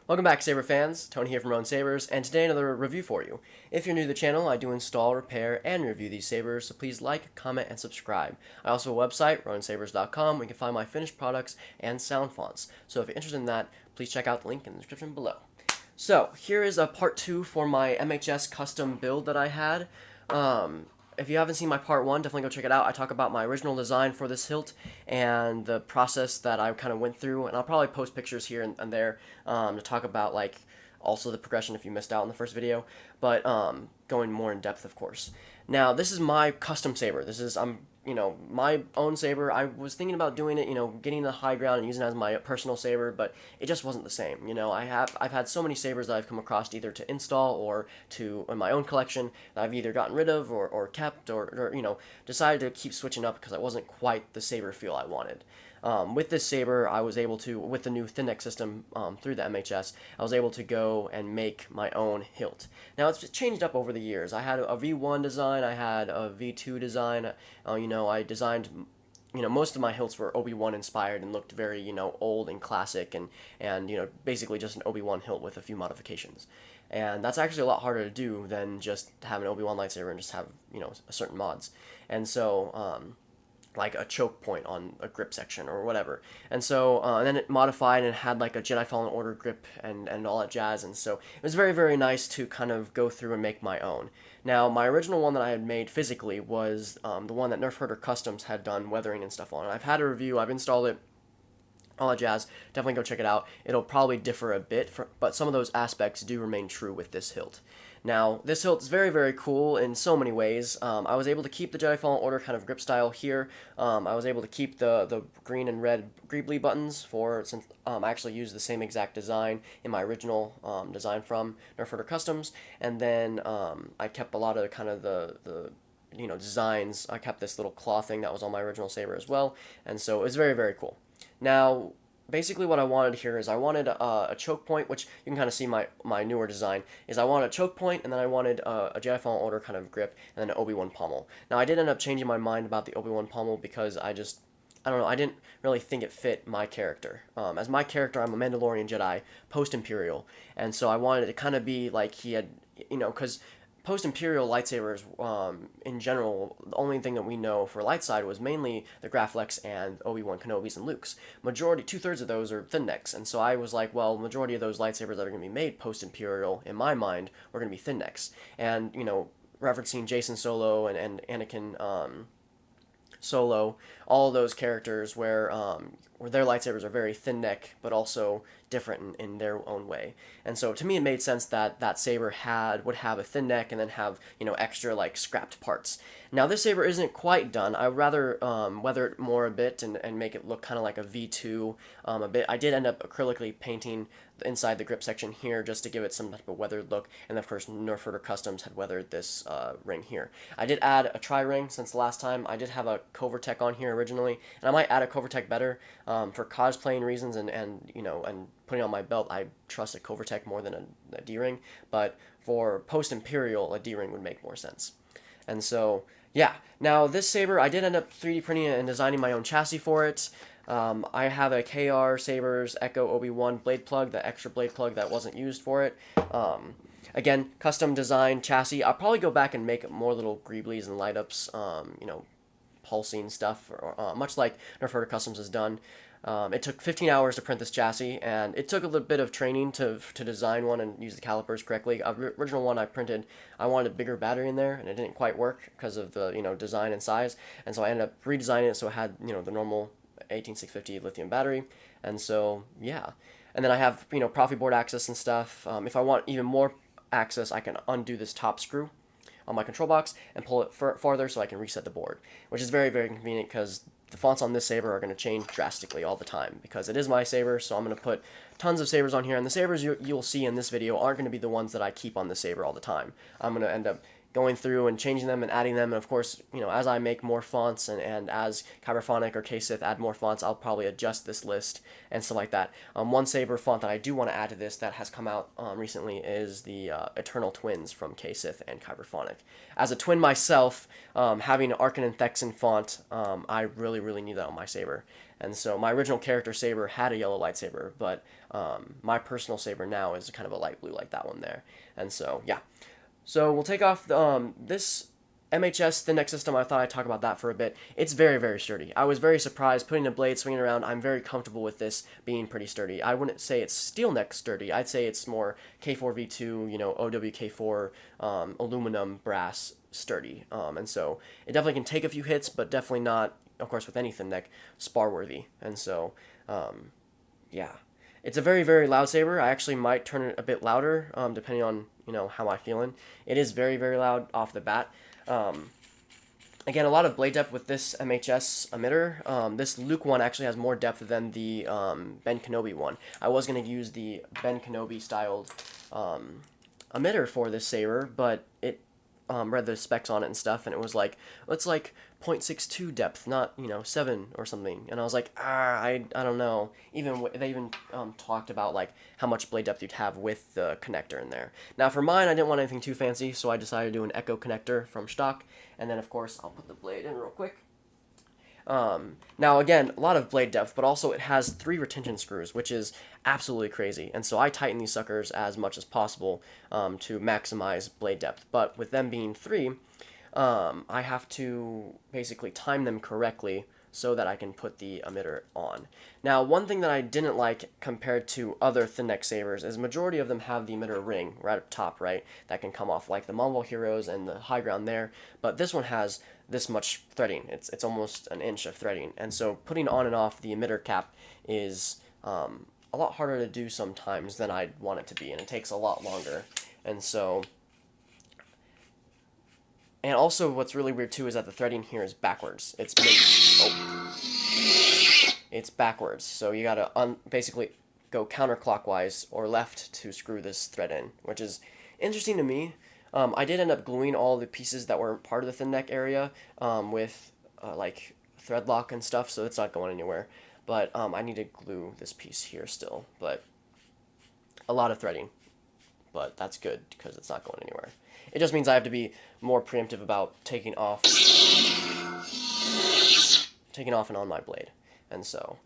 Welcome back, Saber fans. Tony here from RotJ, and today another review for you. If you're new to the channel, I do install, repair, and review these sabers, so please like, comment, and subscribe. I also have a website, RotJsabers.com, where you can find my finished products and sound fonts. So if you're interested in that, please check out the link in the description below. So here is a part 2 for my MHS custom build that I had. If you haven't seen my part 1, definitely go check it out. I talk about my original design for this hilt and the process that I kind of went through, and I'll probably post pictures here and there to talk about like also the progression if you missed out in the first video, but going more in depth, of course. Now this is my custom saber. This is my own saber. I was thinking about doing it, getting the high ground and using it as my personal saber, but it just wasn't the same. I've had so many sabers that I've come across either to install or to in my own collection that I've either gotten rid of or kept or decided to keep switching up because I wasn't quite the saber feel I wanted. With this saber, I was able to, with the new thin neck system through the MHS, I was able to go and make my own hilt. Now, it's changed up over the years. I had a V1 design, I had a V2 design, I designed, most of my hilts were Obi-Wan inspired and looked very, old and classic and basically just an Obi-Wan hilt with a few modifications. And that's actually a lot harder to do than just have an Obi-Wan lightsaber and just have, certain mods. And so, like a choke point on a grip section or whatever. And so then it modified and had like a Jedi Fallen Order grip and all that jazz. And so it was very, very nice to kind of go through and make my own. Now, my original one that I had made physically was the one that Nerf Herder Customs had done weathering and stuff on. And I've had a review, I've installed it, all that jazz. Definitely go check it out. It'll probably differ a bit, but some of those aspects do remain true with this hilt. Now, this hilt is very, very cool in so many ways. I was able to keep the Jedi Fallen Order kind of grip style here. I was able to keep the green and red greebly buttons since I actually used the same exact design in my original design from Nerf Herder Customs. And then I kept a lot of kind of the designs. I kept this little claw thing that was on my original saber as well. And so it was very, very cool. Now, basically what I wanted here is I wanted a choke point, which you can kind of see my newer design, is I wanted a choke point, and then I wanted a Jedi Fallen Order kind of grip, and then an Obi-Wan pommel. Now, I did end up changing my mind about the Obi-Wan pommel because I don't know, I didn't really think it fit my character. As my character, I'm a Mandalorian Jedi, post-Imperial, and so I wanted it to kind of be like he had, because post-Imperial lightsabers, in general, the only thing that we know for light side was mainly the Graflex and Obi-Wan Kenobis and Luke's. Majority, 2/3 of those are thin necks, and so I was like, well, majority of those lightsabers that are going to be made post-Imperial, in my mind, were going to be thin necks. And, referencing Jason Solo and Anakin Solo, all those characters where their lightsabers are very thin neck, but also different in their own way. And so to me it made sense that that saber would have a thin neck and then have, extra like scrapped parts. Now this saber isn't quite done. I would rather weather it more a bit and make it look kind of like a V2 a bit. I did end up acrylically painting inside the grip section here just to give it some type of weathered look, and of course Nerf Herder Customs had weathered this ring here. I did add a tri-ring since the last time. I did have a Covertech on here originally, and I might add a Covertech better for cosplaying reasons and putting on my belt. I trust a Covertech more than a D-ring, but for post-Imperial, a D-ring would make more sense. And so, yeah. Now, this saber, I did end up 3D printing it and designing my own chassis for it. I have a KR Sabers Echo Obi-Wan blade plug, the extra blade plug that wasn't used for it. Again, custom design chassis. I'll probably go back and make more little greeblies and light-ups, pulsing stuff, much like Nerf Herder Customs has done. It took 15 hours to print this chassis, and it took a little bit of training to design one and use the calipers correctly. The original one I printed, I wanted a bigger battery in there, and it didn't quite work because of the design and size, and so I ended up redesigning it so it had the normal 18650 lithium battery. And so yeah, and then I have Profi board access and stuff. If I want even more access, I can undo this top screw on my control box and pull it farther so I can reset the board, which is very, very convenient because the fonts on this saber are going to change drastically all the time because it is my saber. So I'm going to put tons of sabers on here, and the sabers you'll see in this video aren't going to be the ones that I keep on the saber all the time. I'm going to end up going through and changing them and adding them. And of course, as I make more fonts and as Kyberphonic or Ksith add more fonts, I'll probably adjust this list and stuff like that. One Saber font that I do want to add to this that has come out recently is the Eternal Twins from Ksith and Kyberphonic. As a twin myself, having an Arcan and Thexan font, I really, really need that on my saber. And so my original character saber had a yellow lightsaber, but my personal saber now is kind of a light blue like that one there. And so, yeah. So we'll take off this MHS thin neck system. I thought I'd talk about that for a bit. It's very, very sturdy. I was very surprised putting the blade swinging around. I'm very comfortable with this being pretty sturdy. I wouldn't say it's steel neck sturdy. I'd say it's more K4V2, OWK4 aluminum brass sturdy. And so it definitely can take a few hits, but definitely not, of course, with any thin neck, spar worthy. And so, yeah. It's a very, very loud saber. I actually might turn it a bit louder, depending on, how I'm feeling. It is very, very loud off the bat. Again, a lot of blade depth with this MHS emitter. This Luke one actually has more depth than the Ben Kenobi one. I was going to use the Ben Kenobi styled emitter for this saber, but it read the specs on it and stuff, and it was like, it's like 0.62 depth, not 7 or something. And I was like, I don't know. They even talked about like how much blade depth you'd have with the connector in there. Now for mine, I didn't want anything too fancy, so I decided to do an Echo connector from stock, and then of course I'll put the blade in real quick. Now again, a lot of blade depth, but also it has 3 retention screws, which is absolutely crazy. And so I tighten these suckers as much as possible to maximize blade depth. But with them being 3, I have to basically time them correctly so that I can put the emitter on. Now, one thing that I didn't like compared to other thin neck sabers is majority of them have the emitter ring right up top, right? That can come off, like the Monval Heroes and the high ground there. But this one has this much threading. It's almost an inch of threading. And so putting on and off the emitter cap is a lot harder to do sometimes than I'd want it to be, and it takes a lot longer. And so... And also, what's really weird too is that the threading here is backwards. It's backwards, so you gotta basically go counterclockwise or left to screw this thread in, which is interesting to me. I did end up gluing all the pieces that were part of the thin neck area with like thread lock and stuff, so it's not going anywhere. But I need to glue this piece here still, but a lot of threading. But that's good because it's not going anywhere. It just means I have to be more preemptive about taking off and on my blade. And so,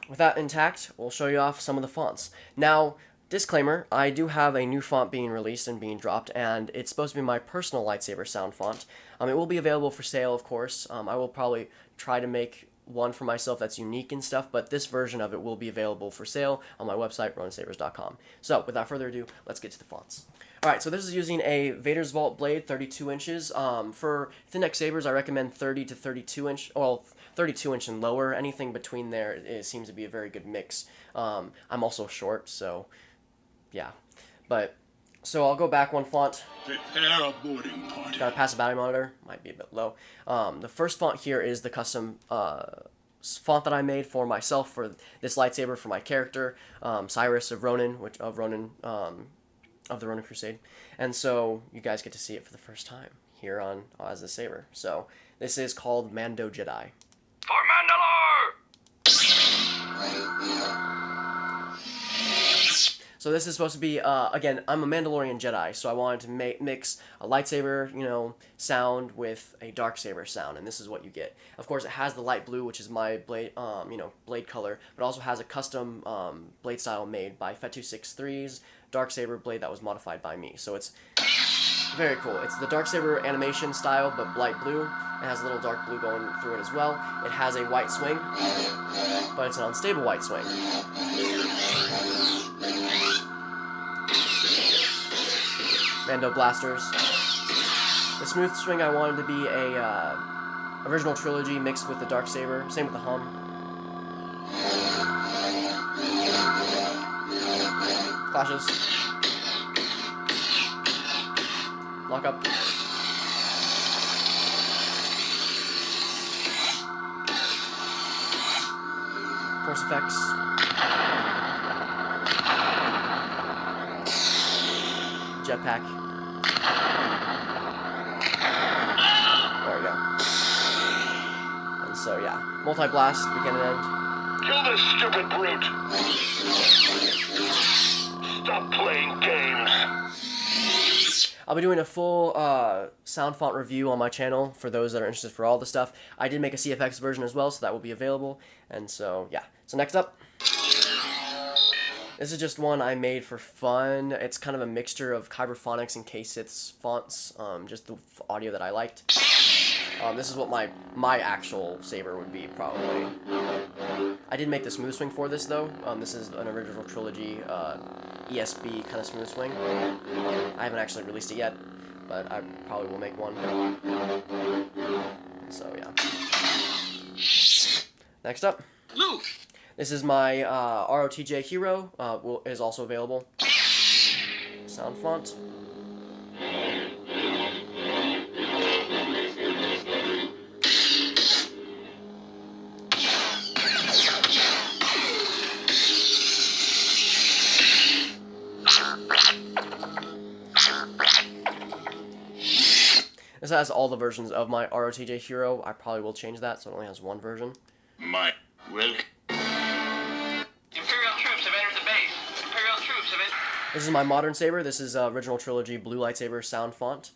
with that intact, we'll show you off some of the fonts. Now, disclaimer, I do have a new font being released and being dropped, and it's supposed to be my personal lightsaber sound font. It will be available for sale, of course. I will probably try to make one for myself that's unique and stuff, but this version of it will be available for sale on my website, RotJsabers.com. So, without further ado, let's get to the fonts. Alright, so this is using a Vader's Vault blade, 32 inches. For thin neck sabers, I recommend 30 to 32 inch, well, 32 inch and lower. Anything between there, it seems to be a very good mix. I'm also short, so yeah. But, so I'll go back one font. Prepare a boarding party. Got a passive battery monitor, might be a bit low. The first font here is the custom font that I made for myself for this lightsaber for my character, Cyrus of Ronin, of the Ronin Crusade. And so you guys get to see it for the first time here on as the saber. So this is called Mando Jedi. For Mandalore! So this is supposed to be, again, I'm a Mandalorian Jedi, so I wanted to mix a lightsaber, sound with a dark saber sound, and this is what you get. Of course, it has the light blue, which is my blade, blade color, but also has a custom blade style made by Fet263's dark saber blade that was modified by me. So it's very cool. It's the dark saber animation style, but light blue. It has a little dark blue going through it as well. It has a white swing, but it's an unstable white swing. Mando blasters. The smooth swing I wanted to be a original trilogy mixed with the dark saber. Same with the hum. Clashes. Lock up. Force effects. Jetpack. So yeah, multi-blast, begin and end. Kill this stupid brute! Stop playing games! I'll be doing a full sound font review on my channel for those that are interested for all the stuff. I did make a CFX version as well, so that will be available. And so, yeah. So next up, this is just one I made for fun. It's kind of a mixture of Kyberphonics and K-Sith's fonts, just the audio that I liked. This is what my actual saber would be, probably. I did make the smooth swing for this, though. This is an original trilogy ESB kind of smooth swing. I haven't actually released it yet, but I probably will make one. So, yeah. Next up. Luke! This is my RotJ Hero, is also available. Sound font. This has all the versions of my RotJ Hero. I probably will change that, so it only has one version. My will. Imperial troops have entered the base. Imperial troops have entered... This is my modern saber. This is original trilogy blue lightsaber sound font.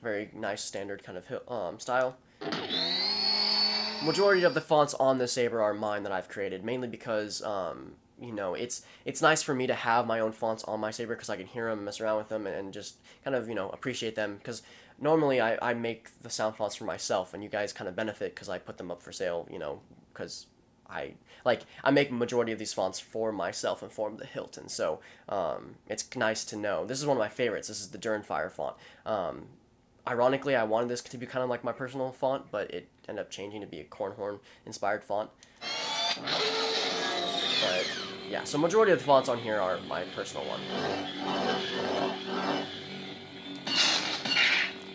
Very nice standard kind of style. Majority of the fonts on this saber are mine that I've created, mainly because you know, it's nice for me to have my own fonts on my saber because I can hear them, mess around with them, and just kind of, you know, appreciate them. Because normally I make the sound fonts for myself, and you guys kind of benefit because I put them up for sale, you know, because I make majority of these fonts for myself and for the Hilt, and so it's nice to know. This is one of my favorites. This is the Durnfire font. Ironically, I wanted this to be kind of like my personal font, but it ended up changing to be a Cornhorn-inspired font. But, yeah, so majority of the fonts on here are my personal one.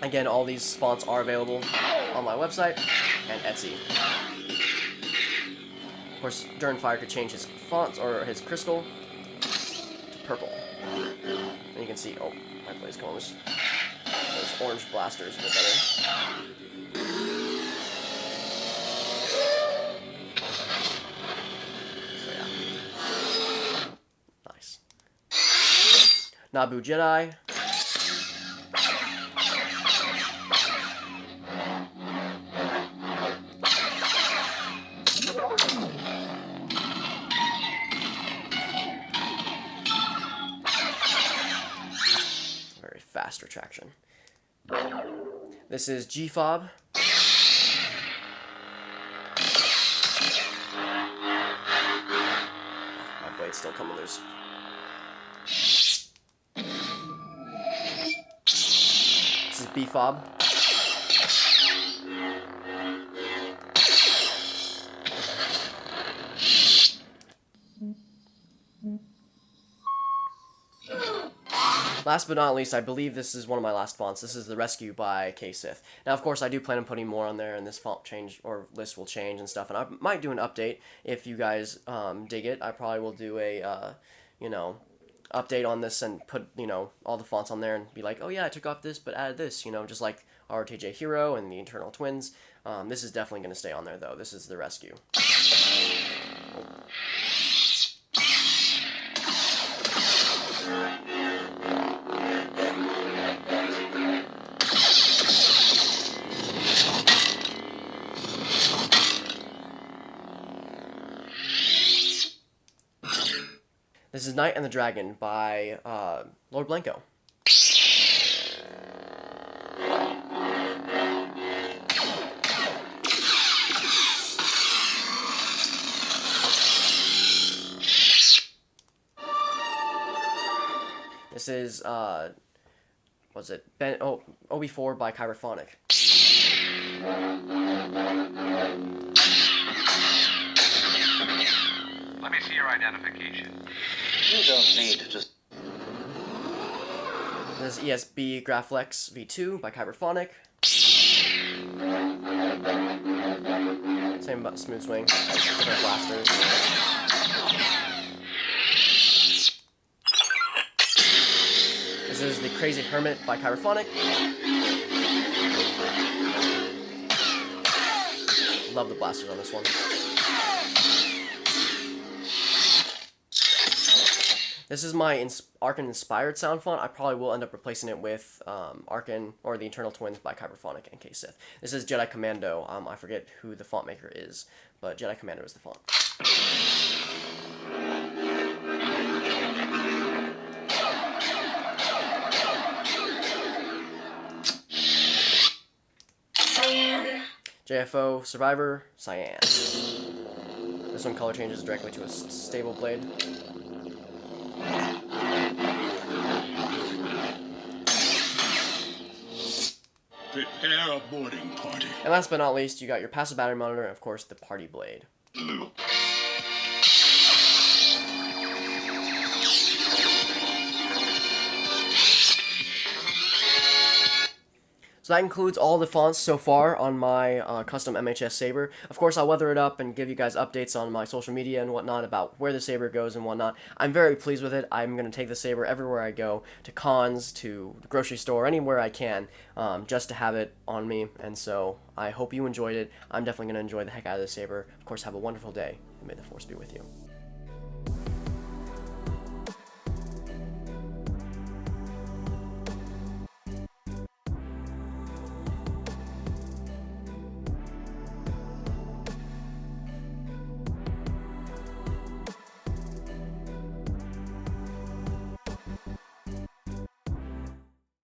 Again, all these fonts are available on my website and Etsy. Of course, Durnfire could change his fonts, or his crystal, to purple. And you can see, oh, my blade's going loose. Those orange blasters a bit better. So yeah. Nice. Naboo Jedi. Very fast retraction. This is G-Fob. My blade's still coming loose. This is B-Fob. Last but not least, I believe this is one of my last fonts. This is the Rescue by K-Sith. Now, of course, I do plan on putting more on there, and this font change or list will change and stuff. And I might do an update if you guys dig it. I probably will do a, you know, update on this and put, you know, all the fonts on there and be like, oh yeah, I took off this but added this, you know, just like RTJ Hero and the Eternal Twins. This is definitely going to stay on there, though. This is the Rescue. This is Knight and the Dragon by Lord Blanco. This is, was it OB4 by Kyberphonic. Let me see your identification. You don't need to just... This is ESB Graflex V2 by Kyberphonic. Same but smooth swing, different blasters. This is the Crazy Hermit by Kyberphonic. Love the blasters on this one. This is my Arkan inspired sound font. I probably will end up replacing it with Arkan or the Eternal Twins by Kyberphonic and K-Sith. This is Jedi Commando. I forget who the font maker is, but Jedi Commando is the font. JFO Survivor Cyan. This one color changes directly to a stable blade. Prepare a boarding party. And last but not least, you got your passive battery monitor and of course the party blade. Blue. So that includes all the fonts so far on my custom MHS Saber. Of course, I'll weather it up and give you guys updates on my social media and whatnot about where the Saber goes and whatnot. I'm very pleased with it. I'm going to take the Saber everywhere I go, to cons, to the grocery store, anywhere I can, just to have it on me. And so I hope you enjoyed it. I'm definitely going to enjoy the heck out of the Saber. Of course, have a wonderful day, and may the Force be with you.